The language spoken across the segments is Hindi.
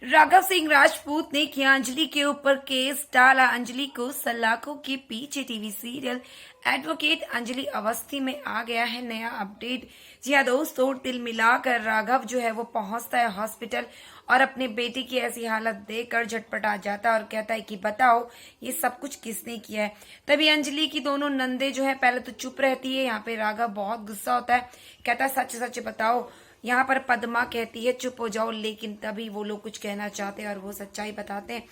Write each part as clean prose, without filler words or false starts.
राघव सिंह राजपूत ने किया अंजलि के ऊपर केस, डाला अंजलि को सलाखों के पीछे। TV serial advocate Anjali Awasthi में आ गया है नया अपडेट। जी हाँ दोस्तों, दिल मिलाकर राघव जो है वो पहुंचता है हॉस्पिटल और अपने बेटी की ऐसी हालत देखकर झटपटा जाता है और कहता है कि बताओ ये सब कुछ किसने किया है। तभी अंजलि की दोनों नंदे जो है पहले तो चुप रहती है। यहाँ पे राघव बहुत गुस्सा होता है, कहता है सच सच बताओ। यहाँ पर पद्मा कहती है चुप हो जाओ, लेकिन तभी वो लोग कुछ कहना चाहते हैं और वो सच्चाई बताते हैं।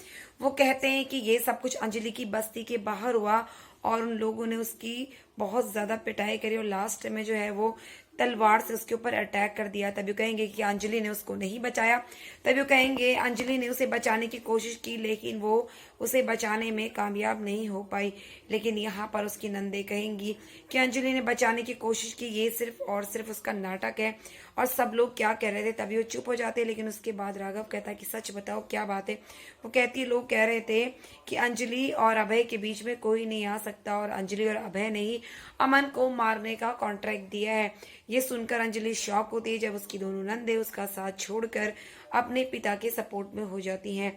वो कहते हैं कि ये सब कुछ अंजलि की बस्ती के बाहर हुआ और उन लोगों ने उसकी बहुत ज्यादा पिटाई करी और लास्ट में जो है वो तलवार से उसके ऊपर अटैक कर दिया। तभी कहेंगे कि अंजलि ने उसको नहीं बचाया। तभी वो कहेंगे अंजलि ने उसे बचाने की कोशिश की, लेकिन वो उसे बचाने में कामयाब नहीं हो पाई। लेकिन यहाँ पर उसकी नंदे कहेंगी कि अंजलि ने बचाने की कोशिश की, ये सिर्फ और सिर्फ उसका नाटक है और सब लोग क्या कह रहे थे। तभी वो चुप हो जाते हैं। लेकिन उसके बाद राघव कहता है कि सच बताओ क्या बात है। वो कहती है लोग कह रहे थे कि अंजलि और अभय के बीच में कोई नहीं आ सकता और अंजलि और अभय ने ही अमन को मारने का कॉन्ट्रैक्ट दिया है। ये सुनकर अंजलि शॉक होती है जब उसकी दोनों नंदे उसका साथ छोड़कर अपने पिता के सपोर्ट में हो जाती हैं।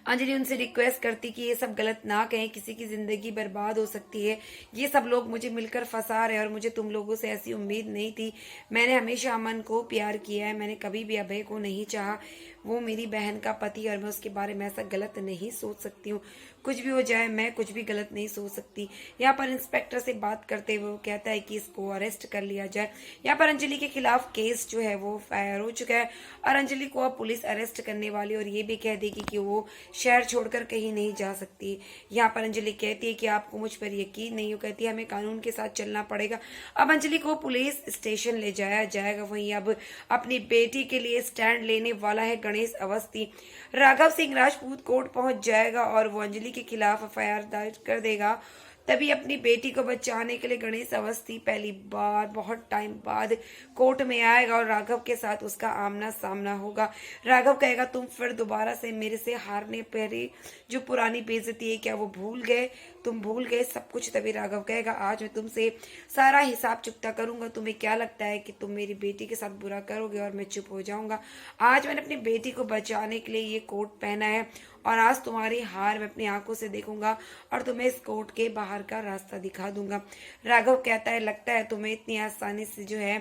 अंजलि उनसे रिक्वेस्ट करती कि ये सब गलत ना कहें, किसी की जिंदगी बर्बाद हो सकती है। ये सब लोग मुझे मिलकर फंसा रहे हैं और मुझे तुम लोगों से ऐसी उम्मीद नहीं थी। मैंने हमेशा अमन को प्यार किया है, मैंने कभी भी अभय को नहीं चाहा। वो मेरी बहन का पति और मैं उसके बारे में ऐसा गलत नहीं सोच सकती हूँ। कुछ भी हो जाए मैं कुछ भी गलत नहीं सोच सकती। यहाँ पर इंस्पेक्टर से बात करते हुए वो कहता है कि इसको अरेस्ट कर लिया जाए। यहाँ पर अंजलि के खिलाफ केस जो है वो फायर हो चुका है और अंजलि को अब पुलिस अरेस्ट करने वाली और ये भी कह देगी कि वो शहर छोड़कर कहीं नहीं जा सकती। यहाँ पर अंजलि कहती है कि आपको मुझ पर यकीन नहीं हो, कहती है हमें कानून के साथ चलना पड़ेगा। अब अंजलि को पुलिस स्टेशन ले जाया जाएगा। वहीं अब अपनी बेटी के लिए स्टैंड लेने वाला है गणेश अवस्थी। राघव सिंह राजपूत कोर्ट पहुंच जाएगा और वो अंजलि के खिलाफ एफआईआर दर्ज कर देगा। तभी अपनी बेटी को बचाने के लिए गणेश अवस्थी पहली बार बहुत टाइम बाद कोर्ट में आएगा और राघव के साथ उसका आमना सामना होगा। राघव कहेगा तुम फिर दोबारा से मेरे से हारने पहले जो पुरानी बेइज्जती है क्या वो भूल गए, तुम भूल गए सब कुछ। तभी राघव कहेगा आज मैं तुमसे सारा हिसाब चुकता करूंगा। तुम्हें क्या लगता है कि तुम मेरी बेटी के साथ बुरा करोगे और मैं चुप हो जाऊंगा। आज मैंने अपनी बेटी को बचाने के लिए ये कोट पहना है और आज तुम्हारी हार मैं अपनी आंखों से देखूंगा और तुम्हें इस कोर्ट के बाहर का रास्ता दिखा दूंगा। राघव कहता है लगता है तुम्हें इतनी आसानी से जो है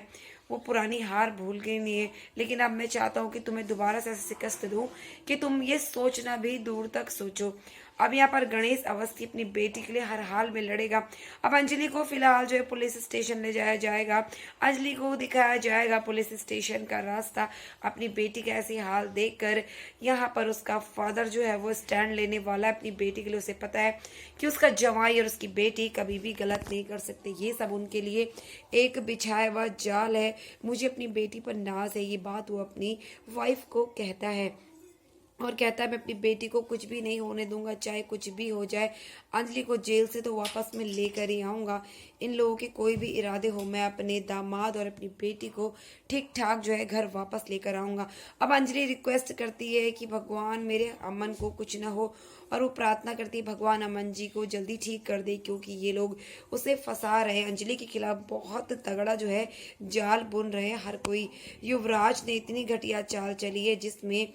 वो पुरानी हार भूल गई नहीं है, लेकिन अब मैं चाहता हूँ कि तुम्हें दोबारा से ऐसे शिकस्त दूं कि तुम ये सोचना भी दूर तक सोचो। अब यहाँ पर गणेश अवस्थी अपनी बेटी के लिए हर हाल में लड़ेगा। अब अंजलि को फिलहाल जो है पुलिस स्टेशन ले जाया जाएगा। अंजलि को दिखाया जाएगा पुलिस स्टेशन का रास्ता। अपनी बेटी का ऐसी हाल देखकर यहाँ पर उसका फादर जो है वो स्टैंड लेने वाला है अपनी बेटी के लिए। उसे पता है कि उसका जवाई और उसकी बेटी कभी भी गलत नहीं कर सकते। ये सब उनके लिए एक बिछाया हुआ जाल है। मुझे अपनी बेटी पर नाज है, ये बात वो अपनी वाइफ को कहता है और कहता है मैं अपनी बेटी को कुछ भी नहीं होने दूंगा, चाहे कुछ भी हो जाए। अंजलि को जेल से तो वापस मैं लेकर ही आऊंगा। इन लोगों के कोई भी इरादे हो, मैं अपने दामाद और अपनी बेटी को ठीक ठाक जो है घर वापस लेकर आऊंगा। अब अंजलि रिक्वेस्ट करती है कि भगवान मेरे अमन को कुछ ना हो और वो प्रार्थना करती है भगवान अमन जी को जल्दी ठीक कर दे, क्योंकि ये लोग उसे फंसा रहे हैं। अंजलि के खिलाफ बहुत तगड़ा जो है जाल बुन रहे हैं हर कोई। युवराज ने इतनी घटिया चाल चली है जिसमें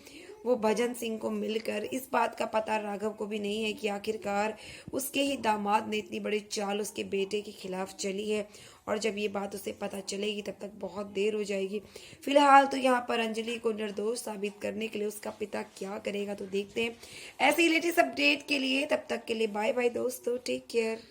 वो भजन सिंह को मिलकर, इस बात का पता राघव को भी नहीं है कि आखिरकार उसके ही दामाद ने इतनी बड़ी चाल उसके बेटे के खिलाफ चली है। और जब ये बात उसे पता चलेगी तब तक बहुत देर हो जाएगी। फिलहाल तो यहाँ पर अंजलि को निर्दोष साबित करने के लिए उसका पिता क्या करेगा तो देखते हैं। ऐसे ही लेटेस्ट अपडेट के लिए तब तक के लिए बाय बाय दोस्तों, टेक केयर।